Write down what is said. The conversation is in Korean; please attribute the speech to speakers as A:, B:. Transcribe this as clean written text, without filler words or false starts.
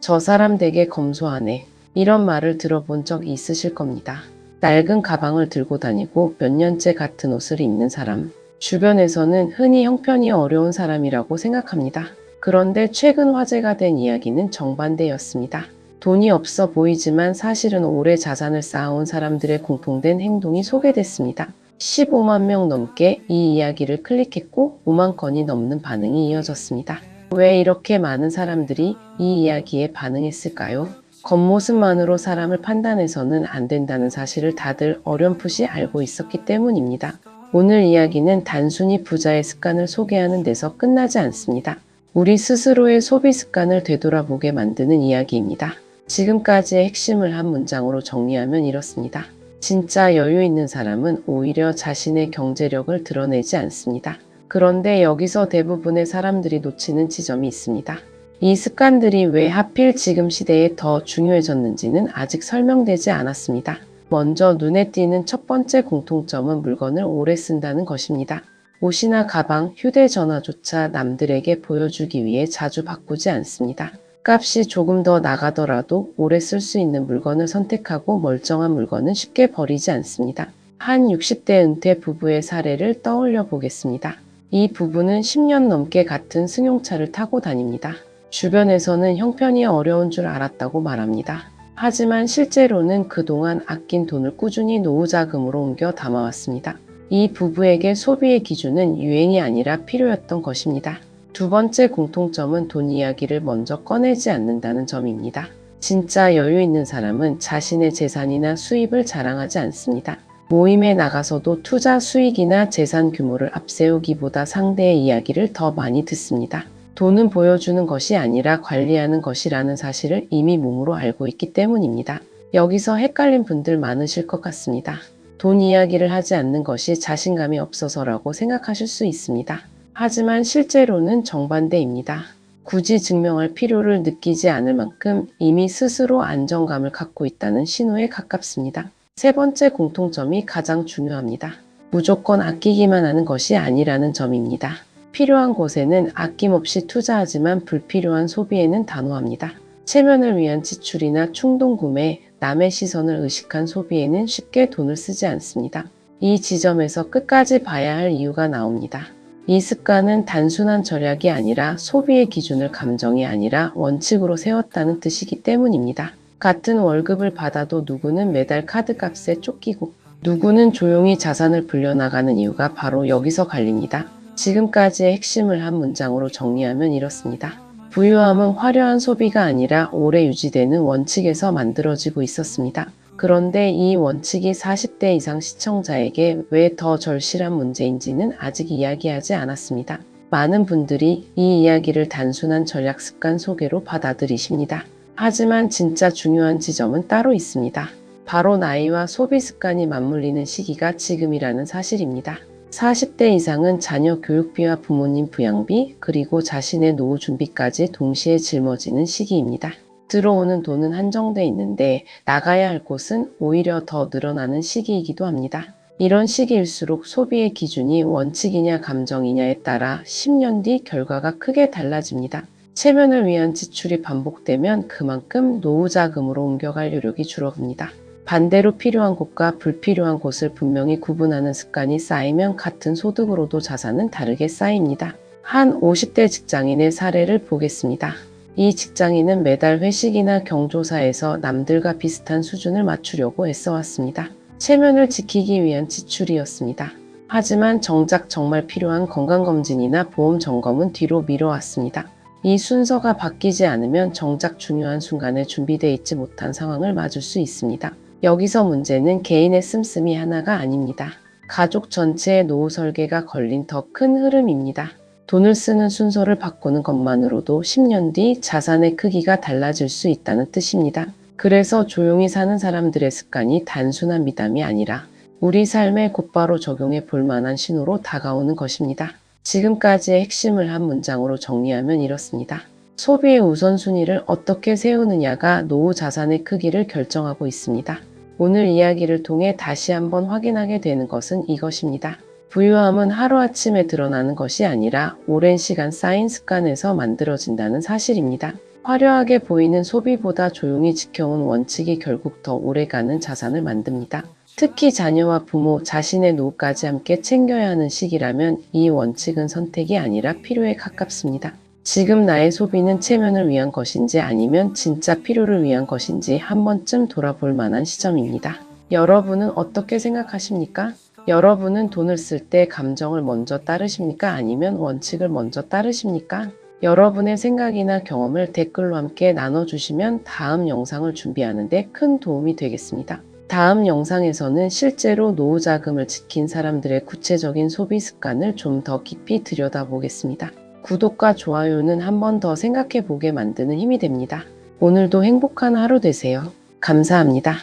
A: 저 사람 되게 검소하네. 이런 말을 들어본 적 있으실 겁니다. 낡은 가방을 들고 다니고 몇 년째 같은 옷을 입는 사람. 주변에서는 흔히 형편이 어려운 사람이라고 생각합니다. 그런데 최근 화제가 된 이야기는 정반대였습니다. 돈이 없어 보이지만 사실은 오래 자산을 쌓아온 사람들의 공통된 행동이 소개됐습니다. 15만 명 넘게 이 이야기를 클릭했고 5만 건이 넘는 반응이 이어졌습니다. 왜 이렇게 많은 사람들이 이 이야기에 반응했을까요? 겉모습만으로 사람을 판단해서는 안 된다는 사실을 다들 어렴풋이 알고 있었기 때문입니다. 오늘 이야기는 단순히 부자의 습관을 소개하는 데서 끝나지 않습니다. 우리 스스로의 소비 습관을 되돌아보게 만드는 이야기입니다. 지금까지의 핵심을 한 문장으로 정리하면 이렇습니다. 진짜 여유 있는 사람은 오히려 자신의 경제력을 드러내지 않습니다. 그런데 여기서 대부분의 사람들이 놓치는 지점이 있습니다. 이 습관들이 왜 하필 지금 시대에 더 중요해졌는지는 아직 설명되지 않았습니다. 먼저 눈에 띄는 첫 번째 공통점은 물건을 오래 쓴다는 것입니다. 옷이나 가방, 휴대전화조차 남들에게 보여주기 위해 자주 바꾸지 않습니다. 값이 조금 더 나가더라도 오래 쓸 수 있는 물건을 선택하고 멀쩡한 물건은 쉽게 버리지 않습니다. 한 60대 은퇴 부부의 사례를 떠올려 보겠습니다. 이 부부는 10년 넘게 같은 승용차를 타고 다닙니다. 주변에서는 형편이 어려운 줄 알았다고 말합니다. 하지만 실제로는 그동안 아낀 돈을 꾸준히 노후자금으로 옮겨 담아왔습니다. 이 부부에게 소비의 기준은 유행이 아니라 필요였던 것입니다. 두 번째 공통점은 돈 이야기를 먼저 꺼내지 않는다는 점입니다. 진짜 여유 있는 사람은 자신의 재산이나 수입을 자랑하지 않습니다. 모임에 나가서도 투자 수익이나 재산 규모를 앞세우기보다 상대의 이야기를 더 많이 듣습니다. 돈은 보여주는 것이 아니라 관리하는 것이라는 사실을 이미 몸으로 알고 있기 때문입니다. 여기서 헷갈린 분들 많으실 것 같습니다. 돈 이야기를 하지 않는 것이 자신감이 없어서라고 생각하실 수 있습니다. 하지만 실제로는 정반대입니다. 굳이 증명할 필요를 느끼지 않을 만큼 이미 스스로 안정감을 갖고 있다는 신호에 가깝습니다. 세 번째 공통점이 가장 중요합니다. 무조건 아끼기만 하는 것이 아니라는 점입니다. 필요한 곳에는 아낌없이 투자하지만 불필요한 소비에는 단호합니다. 체면을 위한 지출이나 충동 구매, 남의 시선을 의식한 소비에는 쉽게 돈을 쓰지 않습니다. 이 지점에서 끝까지 봐야 할 이유가 나옵니다. 이 습관은 단순한 절약이 아니라 소비의 기준을 감정이 아니라 원칙으로 세웠다는 뜻이기 때문입니다. 같은 월급을 받아도 누구는 매달 카드값에 쫓기고 누구는 조용히 자산을 불려나가는 이유가 바로 여기서 갈립니다. 지금까지의 핵심을 한 문장으로 정리하면 이렇습니다. 부유함은 화려한 소비가 아니라 오래 유지되는 원칙에서 만들어지고 있었습니다. 그런데 이 원칙이 40대 이상 시청자에게 왜 더 절실한 문제인지는 아직 이야기하지 않았습니다. 많은 분들이 이 이야기를 단순한 전략 습관 소개로 받아들이십니다. 하지만 진짜 중요한 지점은 따로 있습니다. 바로 나이와 소비 습관이 맞물리는 시기가 지금이라는 사실입니다. 40대 이상은 자녀 교육비와 부모님 부양비, 그리고 자신의 노후 준비까지 동시에 짊어지는 시기입니다. 들어오는 돈은 한정돼 있는데 나가야 할 곳은 오히려 더 늘어나는 시기이기도 합니다. 이런 시기일수록 소비의 기준이 원칙이냐 감정이냐에 따라 10년 뒤 결과가 크게 달라집니다. 체면을 위한 지출이 반복되면 그만큼 노후 자금으로 옮겨갈 여력이 줄어듭니다. 반대로 필요한 곳과 불필요한 곳을 분명히 구분하는 습관이 쌓이면 같은 소득으로도 자산은 다르게 쌓입니다. 한 50대 직장인의 사례를 보겠습니다. 이 직장인은 매달 회식이나 경조사에서 남들과 비슷한 수준을 맞추려고 애써왔습니다. 체면을 지키기 위한 지출이었습니다. 하지만 정작 정말 필요한 건강검진이나 보험 점검은 뒤로 미뤄왔습니다. 이 순서가 바뀌지 않으면 정작 중요한 순간에 준비되어 있지 못한 상황을 맞을 수 있습니다. 여기서 문제는 개인의 씀씀이 하나가 아닙니다. 가족 전체의 노후 설계가 걸린 더 큰 흐름입니다. 돈을 쓰는 순서를 바꾸는 것만으로도 10년 뒤 자산의 크기가 달라질 수 있다는 뜻입니다. 그래서 조용히 사는 사람들의 습관이 단순한 미담이 아니라 우리 삶에 곧바로 적용해 볼 만한 신호로 다가오는 것입니다. 지금까지의 핵심을 한 문장으로 정리하면 이렇습니다. 소비의 우선순위를 어떻게 세우느냐가 노후 자산의 크기를 결정하고 있습니다. 오늘 이야기를 통해 다시 한번 확인하게 되는 것은 이것입니다. 부유함은 하루아침에 드러나는 것이 아니라 오랜 시간 쌓인 습관에서 만들어진다는 사실입니다. 화려하게 보이는 소비보다 조용히 지켜온 원칙이 결국 더 오래가는 자산을 만듭니다. 특히 자녀와 부모, 자신의 노후까지 함께 챙겨야 하는 시기라면 이 원칙은 선택이 아니라 필요에 가깝습니다. 지금 나의 소비는 체면을 위한 것인지 아니면 진짜 필요를 위한 것인지 한 번쯤 돌아볼 만한 시점입니다. 여러분은 어떻게 생각하십니까? 여러분은 돈을 쓸 때 감정을 먼저 따르십니까? 아니면 원칙을 먼저 따르십니까? 여러분의 생각이나 경험을 댓글로 함께 나눠주시면 다음 영상을 준비하는 데 큰 도움이 되겠습니다. 다음 영상에서는 실제로 노후 자금을 지킨 사람들의 구체적인 소비 습관을 좀 더 깊이 들여다보겠습니다. 구독과 좋아요는 한 번 더 생각해 보게 만드는 힘이 됩니다. 오늘도 행복한 하루 되세요. 감사합니다.